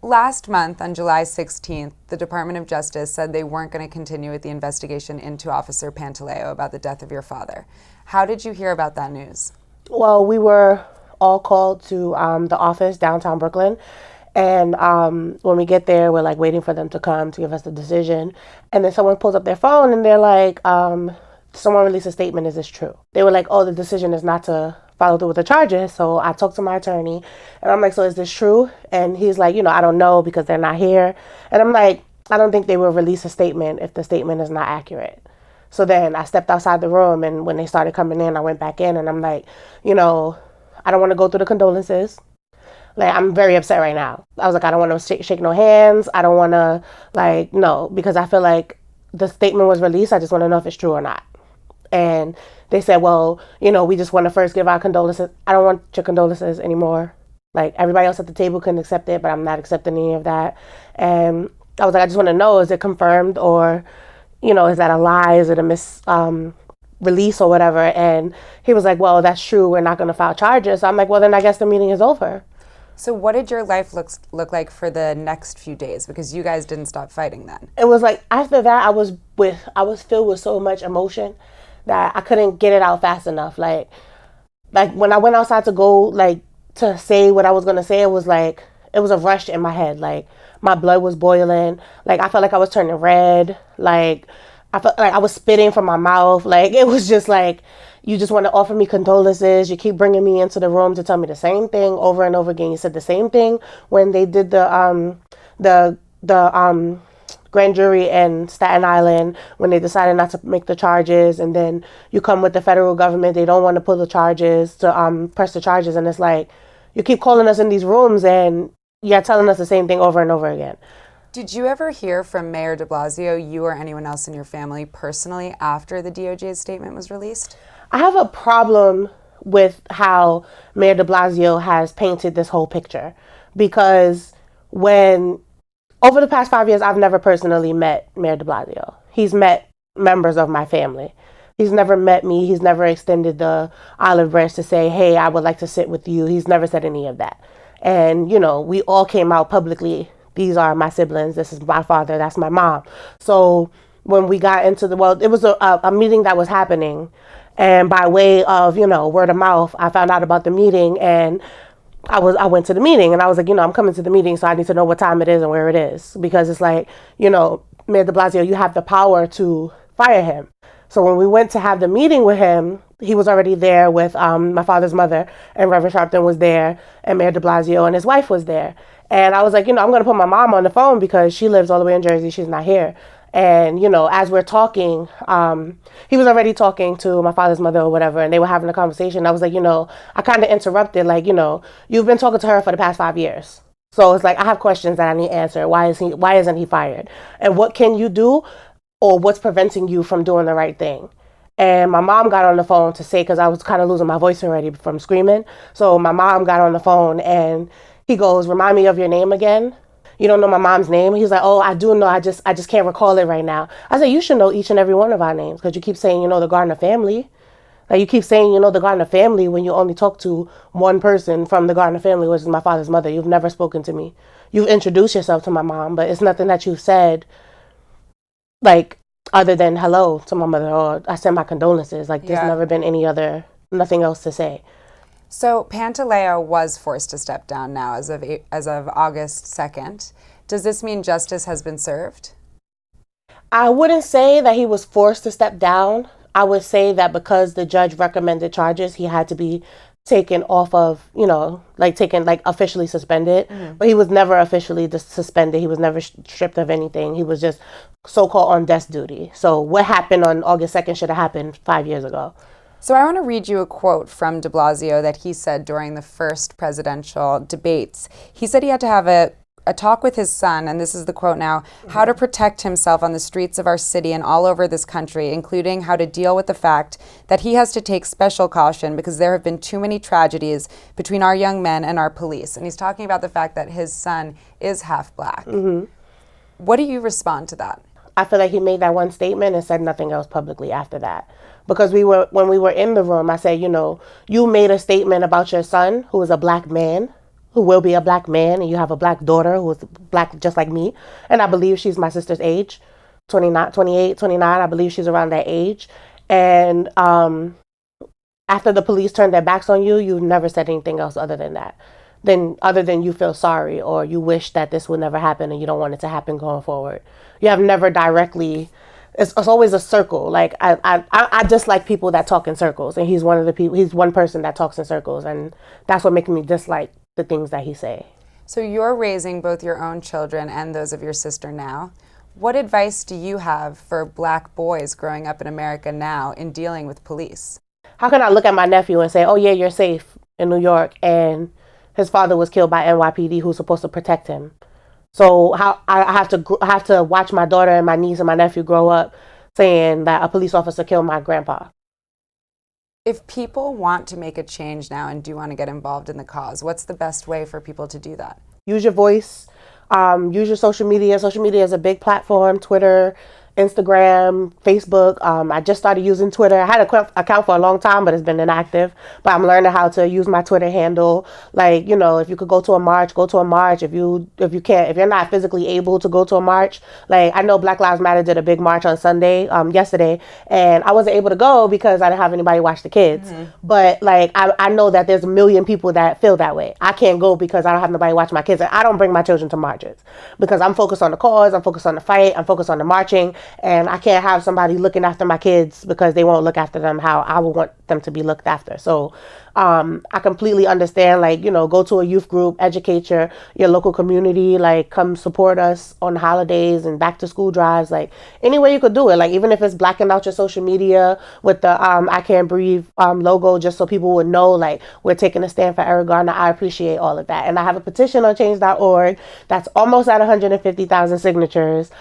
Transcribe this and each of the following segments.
last month, on July 16th, the Department of Justice said they weren't going to continue with the investigation into Officer Pantaleo about the death of your father. How did you hear about that news? Well, we were all called to the office downtown Brooklyn. And when we get there, we're like waiting for them to come to give us the decision. And then someone pulls up their phone and they're like, someone released a statement. Is this true? They were like, oh, the decision is not to follow through with the charges. So I talked to my attorney and I'm like, so is this true? And he's like, I don't know because they're not here. And I'm like, I don't think they will release a statement if the statement is not accurate. So then I stepped outside the room, and when they started coming in, I went back in and I'm like, I don't want to go through the condolences. Like, I'm very upset right now. I was like, I don't want to shake no hands. I don't want to, no, because I feel like the statement was released. I just want to know if it's true or not. And they said, well, we just want to first give our condolences. I don't want your condolences anymore. Like, everybody else at the table couldn't accept it, but I'm not accepting any of that. And I was like, I just want to know, is it confirmed or, is that a lie? Is it a release or whatever? And he was like, well, that's true. We're not going to file charges. So I'm like, well, then I guess the meeting is over. So what did your life look like for the next few days? Because you guys didn't stop fighting then. It was like, after that, I was filled with so much emotion that I couldn't get it out fast enough. Like when I went outside to go, to say what I was going to say, it was a rush in my head. Like, my blood was boiling. Like, I felt like I was turning red. Like, I felt like I was spitting from my mouth. Like, it was just like, you just want to offer me condolences. You keep bringing me into the room to tell me the same thing over and over again. You said the same thing when they did the grand jury in Staten Island, when they decided not to make the charges, and then you come with the federal government. They don't want to pull the charges to press the charges, and it's like, you keep calling us in these rooms and you're telling us the same thing over and over again. Did you ever hear from Mayor de Blasio, you or anyone else in your family personally, after the DOJ's statement was released? I have a problem with how Mayor de Blasio has painted this whole picture, because over the past 5 years, I've never personally met Mayor de Blasio. He's met members of my family. He's never met me. He's never extended the olive branch to say, hey, I would like to sit with you. He's never said any of that. And, we all came out publicly. These are my siblings. This is my father. That's my mom. So when we got into it was a meeting that was happening. And by way of, word of mouth, I found out about the meeting, and I went to the meeting, and I was like, I'm coming to the meeting, so I need to know what time it is and where it is. Because it's like, Mayor de Blasio, you have the power to fire him. So when we went to have the meeting with him, he was already there with my father's mother, and Reverend Sharpton was there, and Mayor de Blasio and his wife was there. And I was like, I'm going to put my mom on the phone because she lives all the way in Jersey. She's not here. And, as we're talking, he was already talking to my father's mother or whatever, and they were having a conversation. I was like, I kind of interrupted, you've been talking to her for the past 5 years. So it's like, I have questions that I need answered. Why isn't he fired? And what can you do, or what's preventing you from doing the right thing? And my mom got on the phone to say, because I was kind of losing my voice already from screaming. So my mom got on the phone and he goes, remind me of your name again. You don't know my mom's name? He's like, oh, I do know. I just can't recall it right now. I said, you should know each and every one of our names, because you keep saying, the Garner family. Like, you keep saying, the Garner family when you only talk to one person from the Garner family, which is my father's mother. You've never spoken to me. You've introduced yourself to my mom, but it's nothing that you've said, other than hello to my mother, or I send my condolences. There's never been nothing else to say. So Pantaleo was forced to step down now as of August 2nd. Does this mean justice has been served? I wouldn't say that he was forced to step down. I would say that because the judge recommended charges, he had to be taken off of, officially suspended. Mm-hmm. But he was never officially suspended. He was never stripped of anything. He was just so-called on desk duty. So what happened on August 2nd should have happened 5 years ago. So I want to read you a quote from de Blasio that he said during the first presidential debates. He said he had to have a talk with his son, and this is the quote now, how to protect himself on the streets of our city and all over this country, including how to deal with the fact that he has to take special caution because there have been too many tragedies between our young men and our police. And he's talking about the fact that his son is half black. Mm-hmm. What do you respond to that? I feel like he made that one statement and said nothing else publicly after that. Because when we were in the room, I said, you made a statement about your son, who is a black man. who will be a black man, and you have a black daughter who is black just like me. And I believe she's my sister's age, 29, 28, 29. I believe she's around that age. And after the police turned their backs on you, you've never said anything else other than that. Then other than you feel sorry or you wish that this would never happen and you don't want it to happen going forward. You have never directly, it's always a circle. Like I dislike people that talk in circles, and he's one of the people, he's one person that talks in circles, and that's what makes me dislike the things that he say. So you're raising both your own children and those of your sister now. What advice do you have for black boys growing up in America now in dealing with police? How can I look at my nephew and say, oh yeah, you're safe in New York, and his father was killed by NYPD who's supposed to protect him? So how I have to watch my daughter and my niece and my nephew grow up saying that a police officer killed my grandpa. If people want to make a change now and do want to get involved in the cause, what's the best way for people to do that? Use your voice. Use your social media. Social media is a big platform. Twitter, Instagram, Facebook. I just started using Twitter. I had an account for a long time, but it's been inactive. But I'm learning how to use my Twitter handle. Like, you know, if you could go to a march, go to a march. If you can't, if you're not physically able to go to a march, like I know Black Lives Matter did a big march on Sunday, yesterday, and I wasn't able to go because I didn't have anybody watch the kids. Mm-hmm. But like, I know that there's a million people that feel that way. I can't go because I don't have nobody watch my kids, and I don't bring my children to marches because I'm focused on the cause. I'm focused on the fight. I'm focused on the marching. And I can't have somebody looking after my kids because they won't look after them how I would want them to be looked after. So I completely understand, like, you know, go to a youth group, educate your local community, like come support us on holidays and back to school drives, like any way you could do it. Like even if it's blacking out your social media with the I Can't Breathe logo, just so people would know like we're taking a stand for Eric Garner. I appreciate all of that. And I have a petition on change.org that's almost at 150,000 signatures.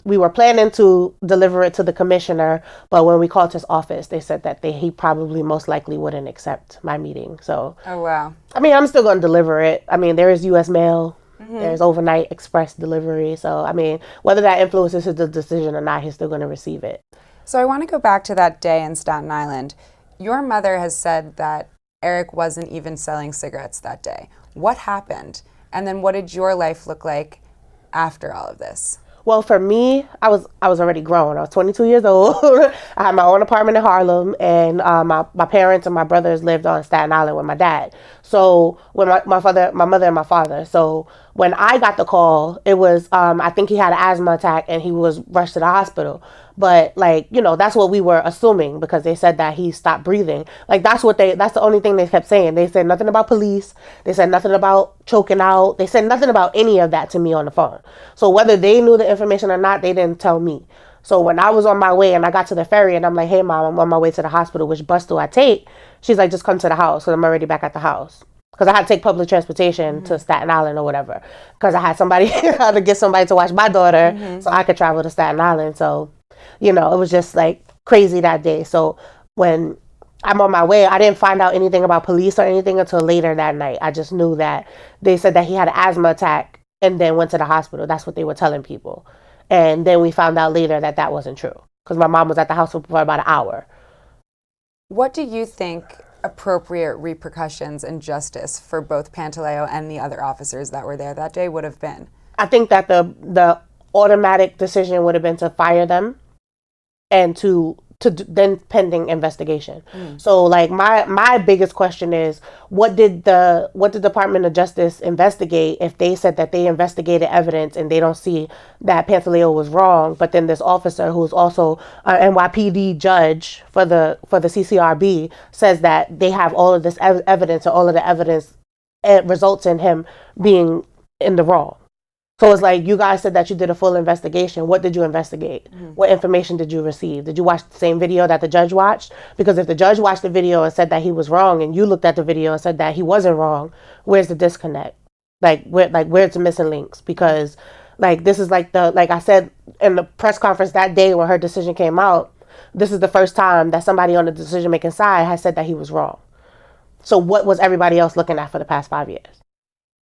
We were planning to deliver it to the commissioner, but when we called his office, they said that he probably most likely wouldn't accept my meeting. So oh wow. I mean, I'm still going to deliver it. I mean, there is US mail. Mm-hmm. There's overnight express delivery. So I mean, whether that influences his decision or not, he's still going to receive it. So I want to go back to that day in Staten Island. Your mother has said that Eric wasn't even selling cigarettes that day. What happened? And then what did your life look like after all of this? Well, for me, I was already grown. I was 22 years old. I had my own apartment in Harlem, and my parents and my brothers lived on Staten Island with my dad. So when my mother and my father. So when I got the call, it was I think he had an asthma attack and he was rushed to the hospital. But like, you know, that's what we were assuming because they said that he stopped breathing. Like that's the only thing they kept saying. They said nothing about police. They said nothing about choking out. They said nothing about any of that to me on the phone. So whether they knew the information or not, they didn't tell me. So when I was on my way and I got to the ferry and I'm like, hey mom, I'm on my way to the hospital. Which bus do I take? She's like, just come to the house. So I'm already back at the house. Because I had to take public transportation to Staten Island or whatever. Because I had to get somebody to watch my daughter so I could travel to Staten Island. So, you know, it was just like crazy that day. So when I'm on my way, I didn't find out anything about police or anything until later that night. I just knew that they said that he had an asthma attack and then went to the hospital. That's what they were telling people. And then we found out later that that wasn't true. Because my mom was at the hospital for about an hour. What do you think appropriate repercussions and justice for both Pantaleo and the other officers that were there that day would have been? I think that the automatic decision would have been to fire them and to then pending investigation. So like my biggest question is what did the Department of Justice investigate if they said that they investigated evidence and they don't see that Pantaleo was wrong, but then this officer who's also an NYPD judge for the CCRB says that they have all of this evidence and all of the evidence results in him being in the wrong. So it's like, you guys said that you did a full investigation. What did you investigate? What information did you receive? Did you watch the same video that the judge watched? Because if the judge watched the video and said that he was wrong and you looked at the video and said that he wasn't wrong, where's the disconnect? Where's the missing links? Because like, this is like I said in the press conference that day when her decision came out, this is the first time that somebody on the decision-making side has said that he was wrong. So what was everybody else looking at for the past 5 years?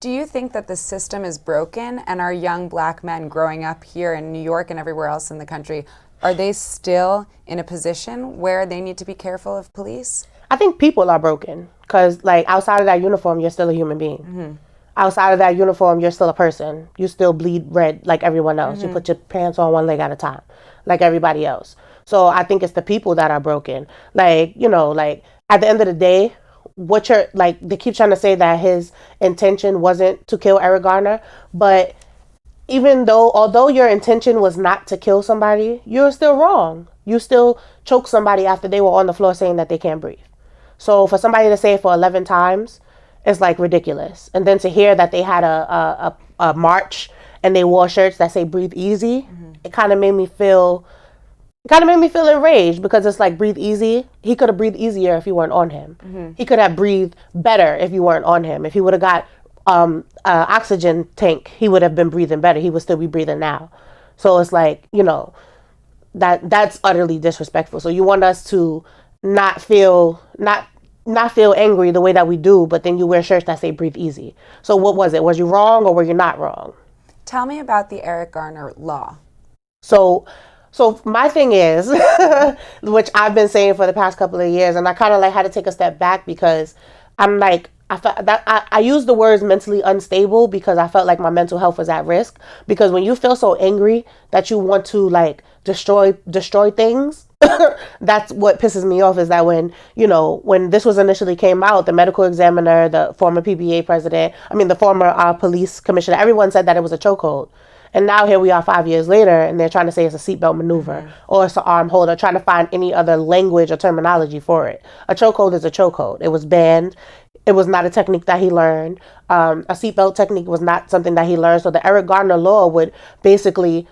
Do you think that the system is broken and our young black men growing up here in New York and everywhere else in the country, are they still in a position where they need to be careful of police? I think people are broken because like outside of that uniform, you're still a human being. outside of that uniform, you're still a person. You still bleed red like everyone else. You put your pants on one leg at a time, like everybody else. So I think it's the people that are broken. Like, like at the end of the day, what you're like, they keep trying to say that his intention wasn't to kill Eric Garner, but although your intention was not to kill somebody, you're still wrong. You still choke somebody after they were on the floor saying that they can't breathe. So for somebody to say it for 11 times, it's like ridiculous. And then to hear that they had a march and they wore shirts that say breathe easy, it kind of made me feel enraged, because it's like, breathe easy. He could have breathed easier if you weren't on him. He could have breathed better if you weren't on him. If he would have got oxygen tank, he would have been breathing better. He would still be breathing now. So it's like, that's utterly disrespectful. So you want us to not feel angry the way that we do, but then you wear shirts that say breathe easy. So what was it? Was you wrong or were you not wrong? Tell me about the Eric Garner law. So my thing is, which I've been saying for the past couple of years, and I kind of like had to take a step back, because I'm like, I felt that I used the words mentally unstable because I felt like my mental health was at risk. Because when you feel so angry that you want to like destroy things, that's what pisses me off, is that when this was initially came out, the medical examiner, the former PBA president, the former police commissioner, everyone said that it was a chokehold. And now here we are 5 years later, and they're trying to say it's a seatbelt maneuver or it's an arm hold, or trying to find any other language or terminology for it. A chokehold is a chokehold. It was banned. It was not a technique that he learned. A seatbelt technique was not something that he learned. So the Eric Garner law would basically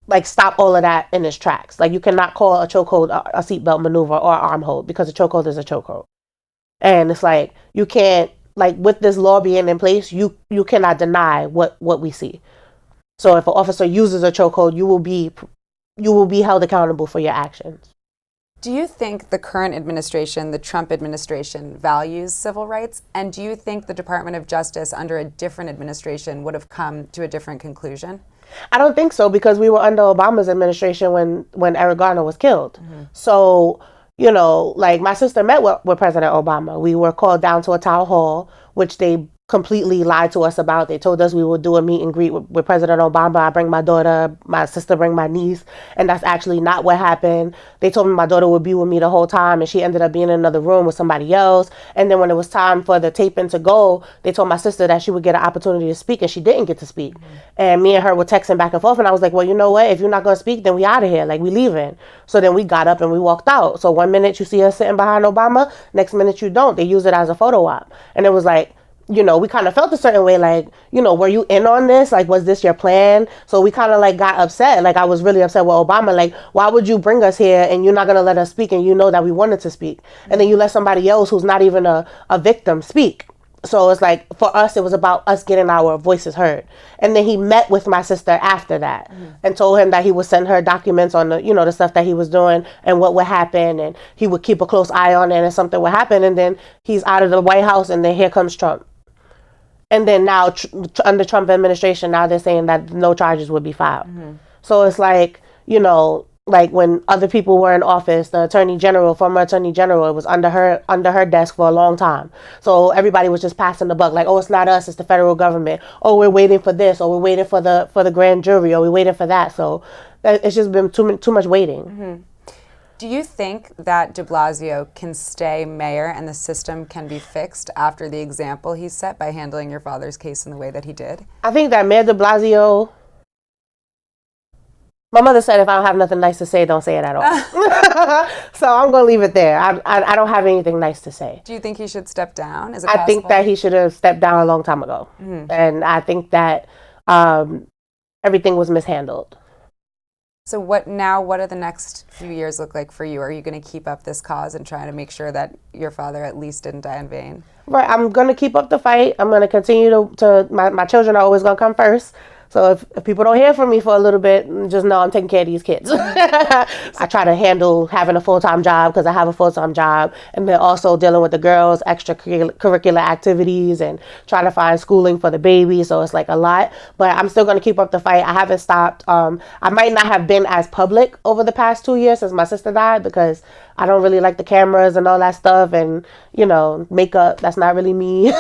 like stop all of that in its tracks. Like, you cannot call a chokehold a seatbelt maneuver or arm hold, because a chokehold is a chokehold. And it's like, you can't, like, with this law being in place, you cannot deny what we see. So if an officer uses a chokehold, you will be held accountable for your actions. Do you think the current administration, the Trump administration, values civil rights? And do you think the Department of Justice under a different administration would have come to a different conclusion? I don't think so, because we were under Obama's administration when Eric Garner was killed. So, like, my sister met with President Obama. We were called down to a town hall, which they completely lied to us about. They told us we would do a meet and greet with President Obama. I bring my daughter, my sister bring my niece, and that's actually not what happened. They told me my daughter would be with me the whole time, and she ended up being in another room with somebody else. And then when it was time for the taping to go, they told my sister that she would get an opportunity to speak, and she didn't get to speak. And me and her were texting back and forth, and I was like, well, you know what? If you're not going to speak, then we out of here. Like, we leaving. So then we got up and we walked out. So one minute you see us sitting behind Obama, next minute you don't. They use it as a photo op. And it was like, we kind of felt a certain way, like, were you in on this? Like, was this your plan? So we kind of like got upset. Like, I was really upset with Obama. Like, why would you bring us here and you're not going to let us speak, and you know that we wanted to speak, and then you let somebody else who's not even a victim speak? So it's like, for us, it was about us getting our voices heard. And then he met with my sister after that and told him that he would send her documents on the, the stuff that he was doing and what would happen. And he would keep a close eye on it and something would happen. And then he's out of the White House, and then here comes Trump. And then now, under Trump administration, now they're saying that no charges would be filed. So it's like, like when other people were in office, the former attorney general, it was under her desk for a long time. So everybody was just passing the buck, like, oh, it's not us, it's the federal government. Oh, we're waiting for this, or we're waiting for the grand jury, or we're waiting for that. So it's just been too much waiting. Do you think that de Blasio can stay mayor and the system can be fixed after the example he set by handling your father's case in the way that he did? I think that Mayor de Blasio, my mother said if I don't have nothing nice to say, don't say it at all. So I'm going to leave it there. I don't have anything nice to say. Do you think he should step down? Is it I possible? think that he should have stepped down a long time ago. And I think that everything was mishandled. So what do the next few years look like for you? Are you going to keep up this cause and try to make sure that your father at least didn't die in vain? Right. I'm going to keep up the fight. I'm going to continue to my children are always going to come first. So if people don't hear from me for a little bit, just know I'm taking care of these kids. I try to handle having a full-time job because I have a full-time job, and then also dealing with the girls' extracurricular activities and trying to find schooling for the baby. So it's like a lot, but I'm still going to keep up the fight. I haven't stopped. I might not have been as public over the past 2 years since my sister died because I don't really like the cameras and all that stuff, and makeup, that's not really me.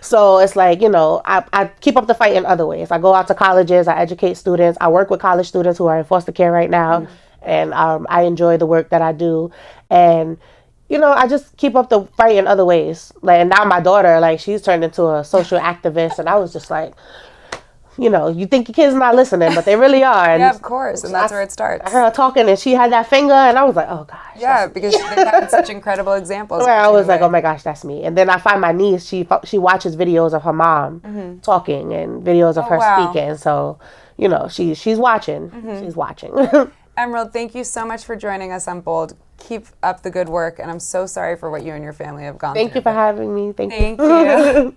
So it's like, I keep up the fight in other ways. I go out to colleges, I educate students, I work with college students who are in foster care right now, and I enjoy the work that I do. And I just keep up the fight in other ways. Like, and now my daughter, like, she's turned into a social activist, and I was just like, you think your kids not listening, but they really are. And yeah, of course, and that's where it starts. I heard her talking, and she had that finger, and I was like, oh gosh. Yeah, because they've had such incredible examples. Where I was like, oh my gosh, that's me. And then I find my niece, she watches videos of her mom talking and videos of her speaking. So, she's watching. She's watching. Emerald, thank you so much for joining us on Bold. Keep up the good work, and I'm so sorry for what you and your family have gone through. Thank you for having me. Thank you.